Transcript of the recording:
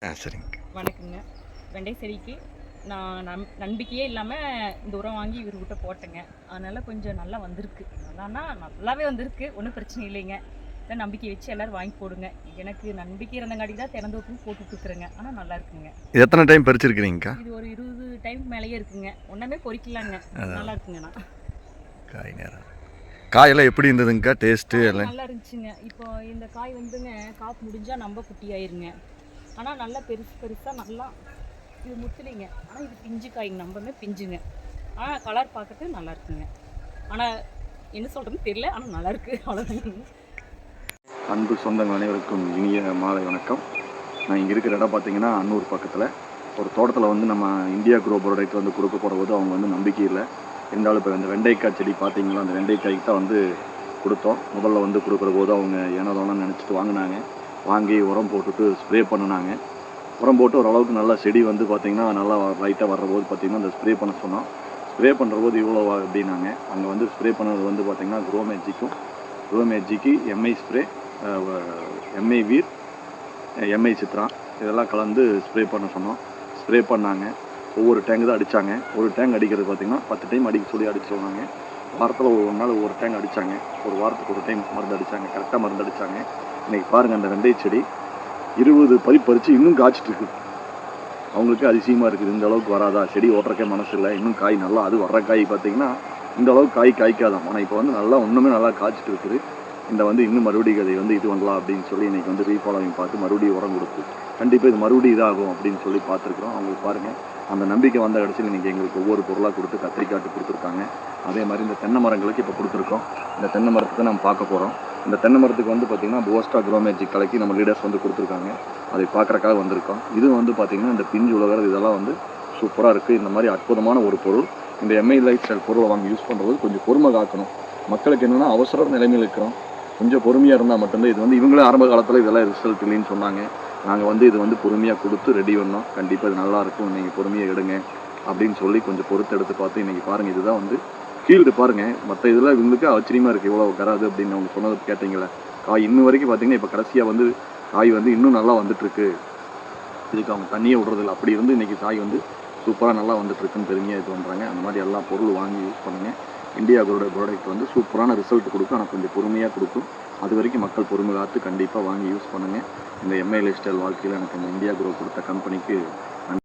சரிங்க. வணக்கங்க. வெண்டை செடிக்கு நான் நம்பிக்கையே இல்லாம இந்த உரம் வாங்கி இவர்கிட்ட போட்டேங்க. அதனால கொஞ்சம் நல்லா வந்திருக்கு. நல்லாவே வந்திருக்கு. ஒண்ணும் பிரச்சனை இல்லைங்க. அதான் நம்பிக்கை வச்சு எல்லாரும் வாங்கி போடுங்க. எனக்கு நம்பிக்கை இருந்தங்காட்டிக்கு தான் தினந்தோறும் போட்டுட்டு இருக்கிறேங்க. ஆனா நல்லா இருக்குங்க. இது எத்தனை டைம் பறிச்சிருக்கிறீங்கக்கா? இது ஒரு 20 டைம் மேலேயே இருக்குங்க. ஒண்ணுமே பொறிக்கலாங்க. நல்லா இருக்குங்க ஆனா. காய் நேரம். காயெல்லாம் எப்படி இருந்ததுங்கக்கா? டேஸ்ட்டு காய் எல்லாம் நல்லா இருந்துச்சுங்க. இப்போ இந்த காய் வந்துங்க காப்பு முடிஞ்சா நம்ப குட்டியாயிருங்க. ஆனா நல்லா பெருசு பெருசா நல்லா இது முத்துலிங்க. ஆனா இது பிஞ்சு காய்ங்க. நம்பமே பிஞ்சுங்க. ஆனா கலர் பார்க்கறதுக்கு நல்லா இருக்குங்க. ஆனா என்ன சொல்றதுன்னு தெரியல. ஆனா நல்லா இருக்கு. அவ்வளோதாங்க. அன்பு சொந்தங்கள் அனைவருக்கும் இனிய மாலை வணக்கம். நான் இங்கே இருக்கிற இடம் பார்த்தீங்கன்னா அன்னூர் பக்கத்தில் ஒரு தோட்டத்தில் வந்து நம்ம இந்தியா குரோ ப்ராடக்ட் வந்து கொடுக்க போகிற போது அவங்க வந்து நம்பிக்கை இல்லை. இருந்தாலும் இப்போ இந்த வெண்டைக்காய் செடி பார்த்தீங்களா, அந்த வெண்டைக்காய்க்கு தான் வந்து கொடுத்தோம். முதல்ல வந்து கொடுக்குற போது அவங்க ஏனோதானு நினச்சிட்டு வாங்கினாங்க. வாங்கி உரம் போட்டுட்டு ஸ்ப்ரே பண்ணினாங்க. உரம் போட்டு ஓரளவுக்கு நல்லா செடி வந்து பார்த்திங்கன்னா நல்லா லைட்டாக வர்றபோது பார்த்திங்கன்னா அந்த ஸ்ப்ரே பண்ண சொன்னோம். ஸ்ப்ரே பண்ணுற போது இவ்வளோ அப்படின்னாங்க. அங்கே வந்து ஸ்ப்ரே பண்ணது வந்து பார்த்திங்கன்னா grow magic MI spray, MI Veer, MI Chitra இதெல்லாம் கலந்து ஸ்ப்ரே பண்ண சொன்னோம். ஸ்ப்ரே பண்ணாங்க. ஒவ்வொரு டேங்கு தான் அடித்தாங்க. ஒரு டேங்க் அடிக்கிறது பார்த்திங்கன்னா 10 டைம் அடிக்க சொல்லி அடிச்சு சொன்னாங்க. வாரத்தில் ஒரு நாள் ஒவ்வொரு டேங்க் அடித்தாங்க. ஒரு வாரத்துக்கு ஒரு டைம் மருந்து அடித்தாங்க. கரெக்டாக மருந்து அடித்தாங்க. இன்றைக்கி பாருங்கள், அந்த வெண்டை செடி 20 பறித்து இன்னும் காய்ச்சிட்டு இருக்குது. அவங்களுக்கு அதிசயமாக இருக்குது. இந்த அளவுக்கு வராதா, செடி ஓட்டுறக்கே மனசு இல்லை, இன்னும் காய் நல்லா, அது வர்ற காய் பார்த்திங்கன்னா இந்த அளவுக்கு காய் காய்க்காதான். ஆனால் இப்போ வந்து நல்லா ஒன்றுமே நல்லா காய்ச்சிட்டு இருக்குது. இந்த வந்து இன்னும் மறுபடியும் அதை வந்து இது பண்ணலாம் அப்படின்னு சொல்லி இன்றைக்கி வந்து ரீஃபாலோவிங் பார்த்து மறுபடியும் உரம் கொடுத்து கண்டிப்பாக இது மறுபடியும் இதாகும் அப்படின்னு சொல்லி பார்த்துருக்குறோம். அவங்களுக்கு பாருங்கள், அந்த நம்பிக்கை வந்த கடைசியில் இன்றைக்கி எங்களுக்கு ஒவ்வொரு பொருளாக கொடுத்து கத்திரிக்காட்டு கொடுத்துருக்காங்க. அதே மாதிரி இந்த தென்னை மரங்களுக்கு இப்போ கொடுத்துருக்கோம். இந்த தென்னை மரத்துக்கு நம்ம பார்க்க போகிறோம். இந்த தென்னை மரத்துக்கு வந்து பார்த்திங்கன்னா போஸ்டா க்ரோ மேஜிக் கலக்கி நம்ம லீடர்ஸ் வந்து கொடுத்துருக்காங்க. அதை பார்க்குறக்காக வந்திருக்கோம். இது வந்து பார்த்திங்கன்னா இந்த பிஞ்சு உலகிறது இதெல்லாம் வந்து சூப்பராக இருக்குது. இந்த மாதிரி அற்புதமான ஒரு பொருள். இந்த எம்ஐ லைஃப் ஸ்டைல் பொருளை வாங்கி யூஸ் பண்ணுறது கொஞ்சம் பொறுமை காக்கணும். மக்களுக்கு என்னென்னா அவசர நிலைமையில் இருக்கிறோம். கொஞ்சம் பொறுமையாக இருந்தால் மட்டும்தான் இது வந்து இவங்களே ஆரம்ப காலத்தில் இதெல்லாம் ரிசல்ட் இல்லைன்னு சொன்னாங்க. நாங்கள் வந்து இது வந்து பொறுமையாக கொடுத்து ரெடி பண்ணோம். கண்டிப்பாக இது நல்லாயிருக்கும், நீங்கள் பொறுமையாக எடுங்க அப்படின்னு சொல்லி கொஞ்சம் பொறுத்து எடுத்து பார்த்து இன்றைக்கி பாருங்கள், இதுதான் வந்து ஃபீல்டு பாருங்கள். மற்ற இதில் இவங்களுக்கு ஆச்சரியமாக இருக்குது இவ்வளோ வராது அப்படின்னு அவங்க சொன்னது கேட்டிங்களே. காய் இன்னும் வரைக்கும் பார்த்திங்கன்னா இப்போ கடைசியாக வந்து காய் வந்து இன்னும் நல்லா வந்துட்டுருக்கு. இதுக்கு அவங்க தண்ணியே விடுறதில்ல. அப்படி இருந்து இன்றைக்கி காய் வந்து சூப்பராக நல்லா வந்துட்டுருக்குன்னு பெருமையாக இது பண்ணுறாங்க. அந்த மாதிரி எல்லா பொருள் வாங்கி யூஸ் பண்ணுங்கள். இந்தியா குரோட ப்ராடக்ட் வந்து சூப்பரான ரிசல்ட் கொடுக்கும். ஆனால் கொஞ்சம் பொறுமையாக கொடுக்கும். அது வரைக்கும் மக்கள் பொறுமை காத்து கண்டிப்பாக வாங்கி யூஸ் பண்ணுங்கள். இந்த எம்ஐ லைஃப் ஸ்டைல் வாழ்க்கையில் எனக்கு இந்த இந்தியா குரோ கொடுத்த கம்பெனிக்கு